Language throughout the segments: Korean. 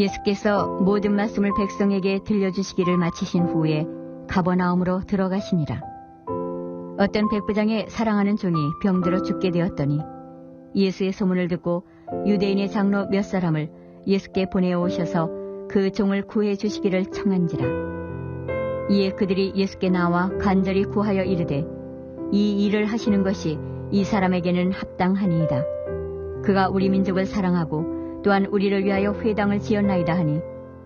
예수께서 모든 말씀을 백성에게 들려주시기를 마치신 후에 가버나움으로 들어가시니라. 어떤 백부장의 사랑하는 종이 병들어 죽게 되었더니 예수의 소문을 듣고 유대인의 장로 몇 사람을 예수께 보내오셔서 그 종을 구해 주시기를 청한지라. 이에 그들이 예수께 나와 간절히 구하여 이르되 이 일을 하시는 것이 이 사람에게는 합당하니이다. 그가 우리 민족을 사랑하고 또한 우리를 위하여 회당을 지었나이다 하니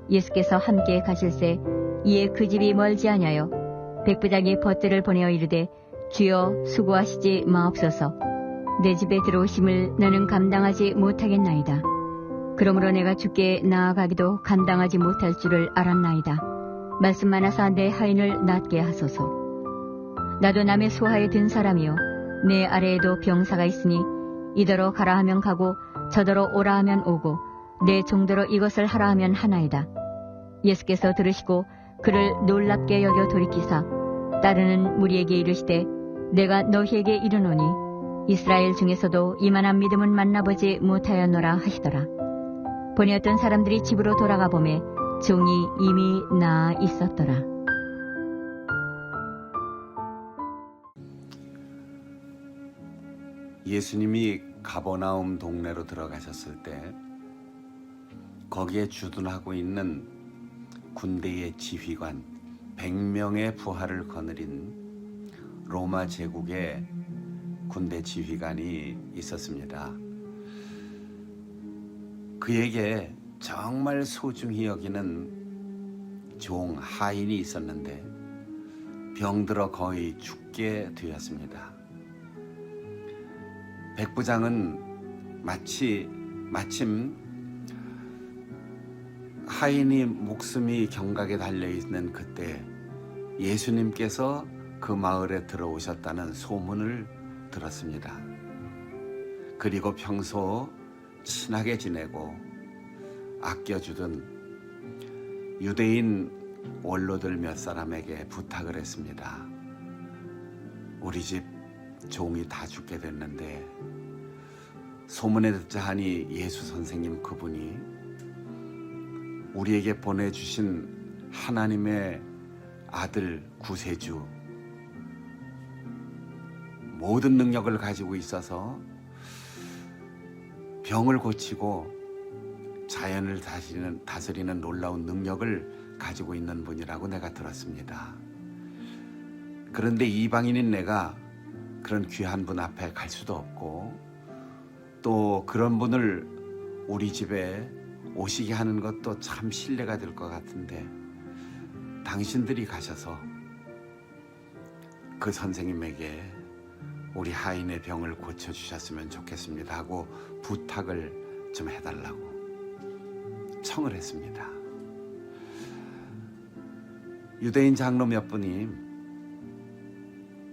예수께서 함께 가실새 이에 그 집이 멀지 아니하여 백부장이 벗들을 보내어 이르되 주여 수고하시지 마옵소서. 내 집에 들어오심을 너는 감당하지 못하겠나이다. 그러므로 내가 주께 나아가기도 감당하지 못할 줄을 알았나이다. 말씀 많아서 내 하인을 낫게 하소서. 나도 남의 소하에 든 사람이요 내 아래에도 병사가 있으니 이더러 가라 하면 가고 저더러 오라 하면 오고 내 종대로 이것을 하라 하면 하나이다. 예수께서 들으시고 그를 놀랍게 여겨 돌이키사 따르는 무리에게 이르시되 내가 너희에게 이르노니 이스라엘 중에서도 이만한 믿음은 만나보지 못하였노라 하시더라. 보니 어떤 사람들이 집으로 돌아가 보매 종이 이미 나아 있었더라. 예수님이 가버나움 동네로 들어가셨을 때 거기에 주둔하고 있는 군대의 지휘관 100명의 부하를 거느린 로마 제국의 군대 지휘관이 있었습니다. 그에게 정말 소중히 여기는 종 하인이 있었는데 병들어 거의 죽게 되었습니다. 백부장은 마침 하인이 목숨이 경각에 달려있는 그때 예수님께서 그 마을에 들어오셨다는 소문을 들었습니다. 그리고 평소 친하게 지내고 아껴주던 유대인 원로들 몇 사람에게 부탁을 했습니다. 우리 집 종이 다 죽게 됐는데 소문에 듣자 하니 예수 선생님 그분이 우리에게 보내주신 하나님의 아들 구세주, 모든 능력을 가지고 있어서 병을 고치고 자연을 다스리는 놀라운 능력을 가지고 있는 분이라고 내가 들었습니다. 그런데 이방인인 내가 그런 귀한 분 앞에 갈 수도 없고 또 그런 분을 우리 집에 오시게 하는 것도 참 신뢰가 될 것 같은데 당신들이 가셔서 그 선생님에게 우리 하인의 병을 고쳐주셨으면 좋겠습니다 하고 부탁을 좀 해달라고 청을 했습니다. 유대인 장로 몇 분이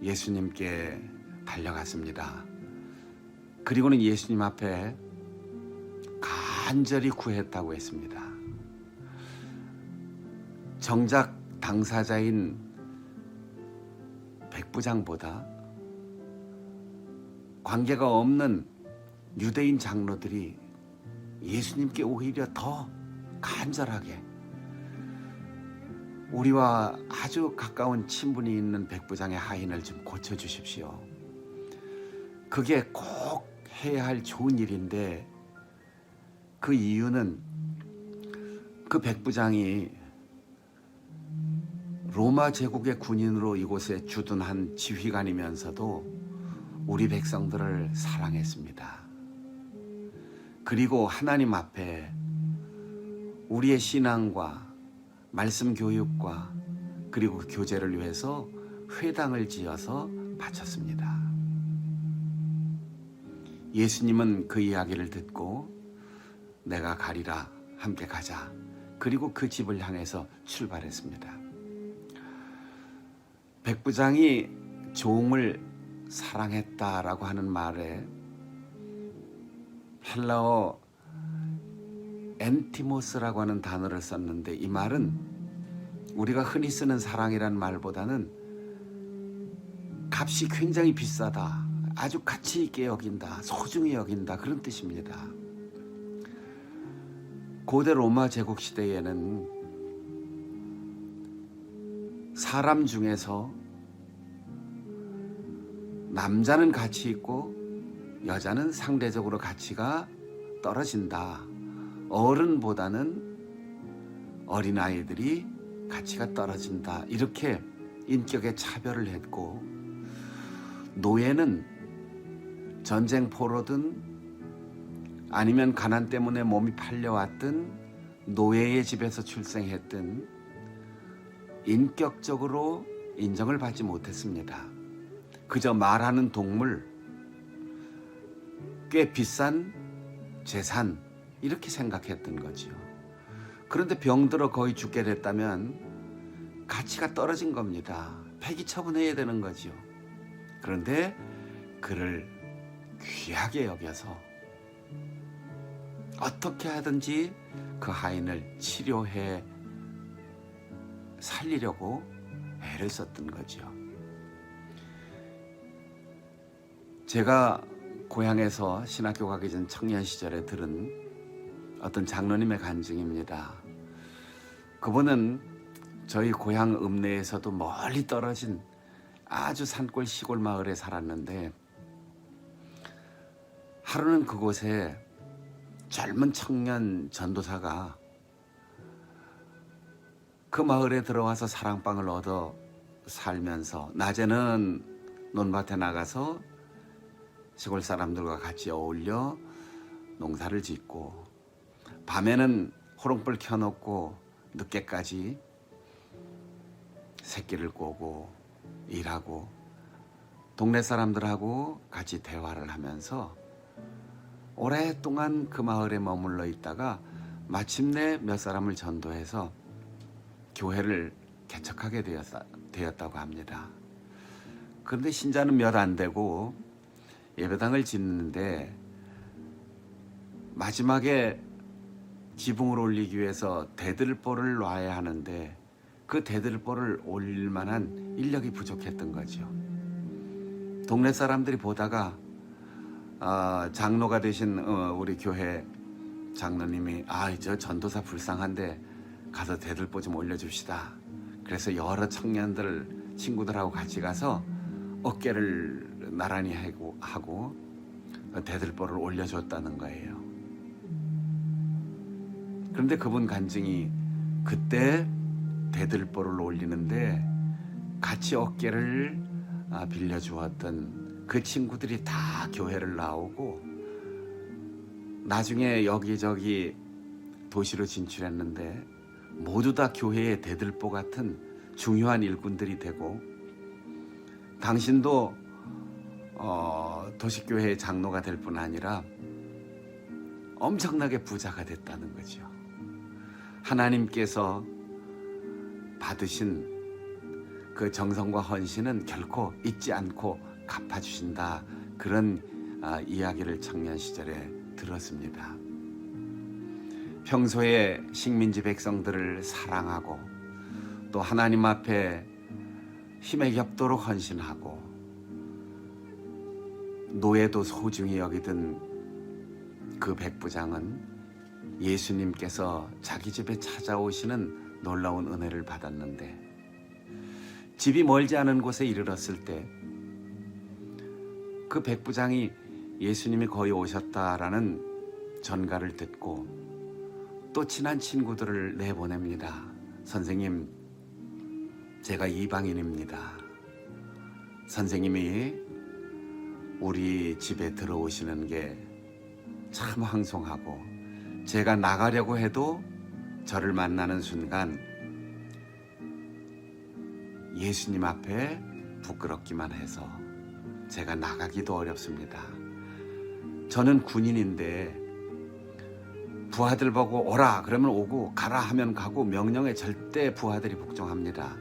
예수님께 달려갔습니다. 그리고는 예수님 앞에 간절히 구했다고 했습니다. 정작 당사자인 백부장보다 관계가 없는 유대인 장로들이 예수님께 오히려 더 간절하게 우리와 아주 가까운 친분이 있는 백부장의 하인을 좀 고쳐주십시오. 그게 꼭 해야 할 좋은 일인데 그 이유는 그 백부장이 로마 제국의 군인으로 이곳에 주둔한 지휘관이면서도 우리 백성들을 사랑했습니다. 그리고 하나님 앞에 우리의 신앙과 말씀 교육과 그리고 교제를 위해서 회당을 지어서 바쳤습니다. 예수님은 그 이야기를 듣고 내가 가리라, 함께 가자. 그리고 그 집을 향해서 출발했습니다. 백부장이 종을 사랑했다라고 하는 말에 헬라어 엔티모스라고 하는 단어를 썼는데 이 말은 우리가 흔히 쓰는 사랑이라는 말보다는 값이 굉장히 비싸다, 아주 가치 있게 여긴다, 소중히 여긴다, 그런 뜻입니다. 고대 로마 제국 시대에는 사람 중에서 남자는 가치 있고 여자는 상대적으로 가치가 떨어진다. 어른보다는 어린아이들이 가치가 떨어진다. 이렇게 인격의 차별을 했고, 노예는 전쟁 포로든 아니면 가난 때문에 몸이 팔려왔든 노예의 집에서 출생했든 인격적으로 인정을 받지 못했습니다. 그저 말하는 동물, 꽤 비싼 재산, 이렇게 생각했던 거죠. 그런데 병들어 거의 죽게 됐다면 가치가 떨어진 겁니다. 폐기 처분해야 되는 거죠. 그런데 그를 귀하게 여겨서 어떻게 하든지 그 하인을 치료해 살리려고 애를 썼던 거죠. 제가 고향에서 신학교 가기 전 청년 시절에 들은 어떤 장로님의 간증입니다. 그분은 저희 고향 읍내에서도 멀리 떨어진 아주 산골 시골 마을에 살았는데 하루는 그곳에 젊은 청년 전도사가 그 마을에 들어와서 사랑방을 얻어 살면서 낮에는 논밭에 나가서 시골 사람들과 같이 어울려 농사를 짓고 밤에는 호롱불 켜놓고 늦게까지 새끼를 꼬고 일하고 동네 사람들하고 같이 대화를 하면서 오랫동안 그 마을에 머물러 있다가 마침내 몇 사람을 전도해서 교회를 개척하게 되었다고 합니다. 그런데 신자는 몇 안 되고 예배당을 짓는데 마지막에 지붕을 올리기 위해서 대들보를 놔야 하는데 그 대들보를 올릴 만한 인력이 부족했던 거죠. 동네 사람들이 보다가 장로가 되신 우리 교회 장로님이 저 전도사 불쌍한데 가서 대들보 좀 올려줍시다. 그래서 여러 청년들 친구들하고 같이 가서 어깨를 나란히 하고 대들보를 올려줬다는 거예요. 그런데 그분 간증이 그때 대들보를 올리는데 같이 어깨를 빌려주었던 그 친구들이 다 교회를 나오고 나중에 여기저기 도시로 진출했는데 모두 다 교회의 대들보 같은 중요한 일꾼들이 되고 당신도 도시교회의 장로가 될 뿐 아니라 엄청나게 부자가 됐다는 거죠. 하나님께서 받으신 그 정성과 헌신은 결코 잊지 않고 갚아주신다. 그런 이야기를 청년 시절에 들었습니다. 평소에 식민지 백성들을 사랑하고 또 하나님 앞에 힘에 겹도록 헌신하고 노예도 소중히 여기던 그 백부장은 예수님께서 자기 집에 찾아오시는 놀라운 은혜를 받았는데 집이 멀지 않은 곳에 이르렀을 때 그 백부장이 예수님이 거의 오셨다라는 전가를 듣고 또 친한 친구들을 내보냅니다. 선생님, 제가 이방인입니다. 선생님이 우리 집에 들어오시는 게 참 황송하고 제가 나가려고 해도 저를 만나는 순간 예수님 앞에 부끄럽기만 해서 제가 나가기도 어렵습니다. 저는 군인인데 부하들 보고 오라 그러면 오고 가라 하면 가고 명령에 절대 부하들이 복종합니다.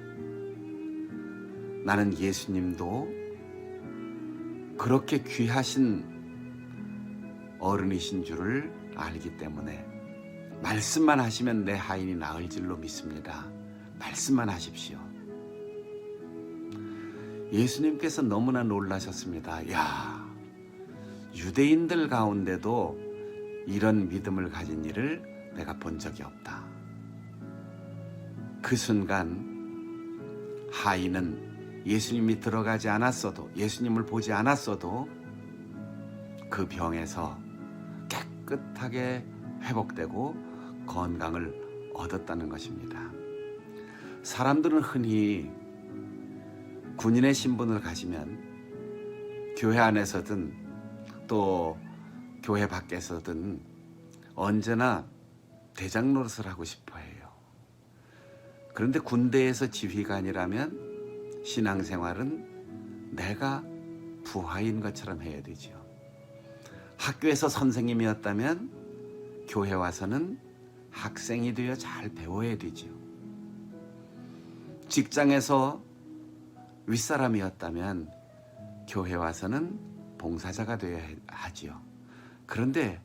나는 예수님도 그렇게 귀하신 어른이신 줄을 알기 때문에 말씀만 하시면 내 하인이 나을 줄로 믿습니다. 말씀만 하십시오. 예수님께서 너무나 놀라셨습니다. 야, 유대인들 가운데도 이런 믿음을 가진 이를 내가 본 적이 없다. 그 순간 하인은 예수님이 들어가지 않았어도, 예수님을 보지 않았어도 그 병에서 깨끗하게 회복되고 건강을 얻었다는 것입니다. 사람들은 흔히 군인의 신분을 가지면 교회 안에서든 또 교회 밖에서든 언제나 대장 노릇을 하고 싶어 해요. 그런데 군대에서 지휘관이라면 신앙생활은 내가 부하인 것처럼 해야 되죠. 학교에서 선생님이었다면 교회 와서는 학생이 되어 잘 배워야 되죠. 직장에서 윗사람이었다면 교회 와서는 봉사자가 되어야 하지요. 그런데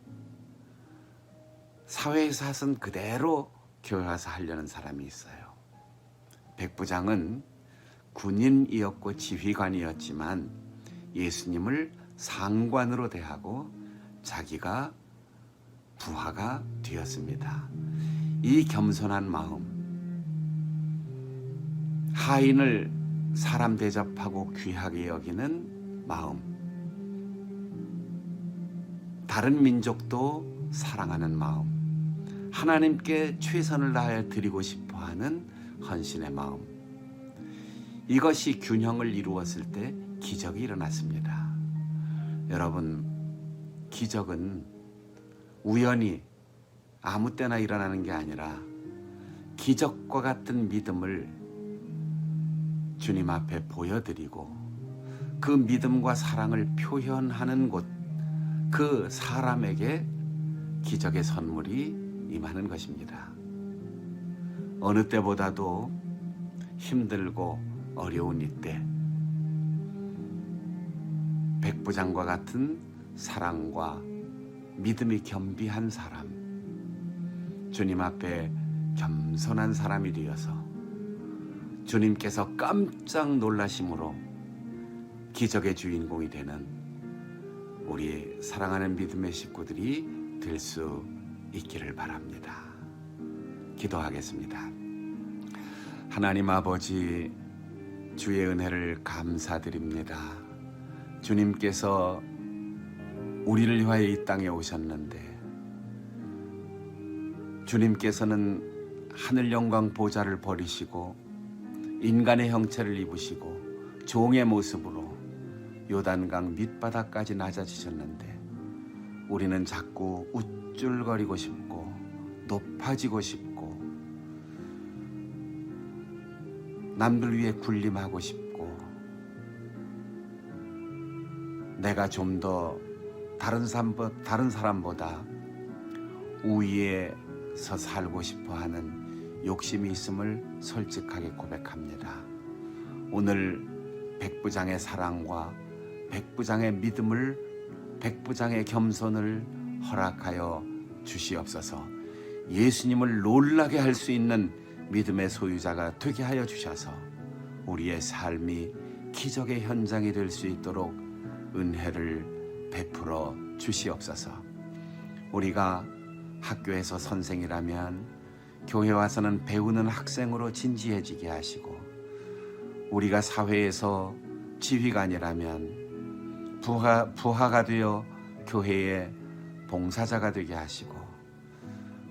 사회사선 그대로 교회 와서 하려는 사람이 있어요. 백부장은 군인이었고 지휘관이었지만 예수님을 상관으로 대하고 자기가 부하가 되었습니다. 이 겸손한 마음, 하인을 사람 대접하고 귀하게 여기는 마음, 다른 민족도 사랑하는 마음, 하나님께 최선을 다해 드리고 싶어하는 헌신의 마음, 이것이 균형을 이루었을 때 기적이 일어났습니다. 여러분, 기적은 우연히 아무 때나 일어나는 게 아니라 기적과 같은 믿음을 주님 앞에 보여드리고 그 믿음과 사랑을 표현하는 곳, 그 사람에게 기적의 선물이 임하는 것입니다. 어느 때보다도 힘들고 어려운 이때 백부장과 같은 사랑과 믿음이 겸비한 사람, 주님 앞에 겸손한 사람이 되어서 주님께서 깜짝 놀라심으로 기적의 주인공이 되는 우리 사랑하는 믿음의 식구들이 될 수 있기를 바랍니다. 기도하겠습니다. 하나님 아버지, 주의 은혜를 감사드립니다. 주님께서 우리를 위하여 이 땅에 오셨는데 주님께서는 하늘 영광 보좌를 버리시고 인간의 형체를 입으시고 종의 모습으로 요단강 밑바닥까지 낮아지셨는데 우리는 자꾸 우쭐거리고 싶고 높아지고 싶고 남들 위해 군림하고 싶고 내가 좀 더 다른 사람보다 우위에서 살고 싶어 하는 욕심이 있음을 솔직하게 고백합니다. 오늘 백부장의 사랑과 백부장의 믿음을, 백부장의 겸손을 허락하여 주시옵소서. 예수님을 놀라게 할 수 있는 믿음의 소유자가 되게 하여 주셔서 우리의 삶이 기적의 현장이 될 수 있도록 은혜를 베풀어 주시옵소서. 우리가 학교에서 선생이라면 교회 와서는 배우는 학생으로 진지해지게 하시고, 우리가 사회에서 지휘관이라면 부하가 되어 교회의 봉사자가 되게 하시고,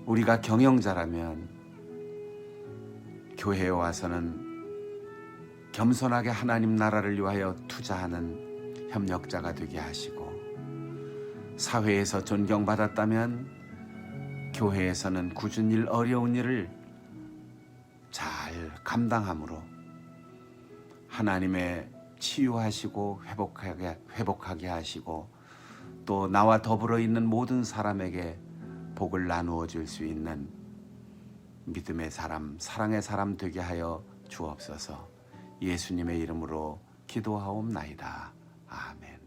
우리가 경영자라면 교회에 와서는 겸손하게 하나님 나라를 위하여 투자하는 협력자가 되게 하시고, 사회에서 존경받았다면 교회에서는 굳은 일, 어려운 일을 잘 감당함으로 하나님의 치유하시고 회복하게 하시고, 또 나와 더불어 있는 모든 사람에게 복을 나누어 줄 수 있는 믿음의 사람, 사랑의 사람 되게 하여 주옵소서. 예수님의 이름으로 기도하옵나이다. 아멘.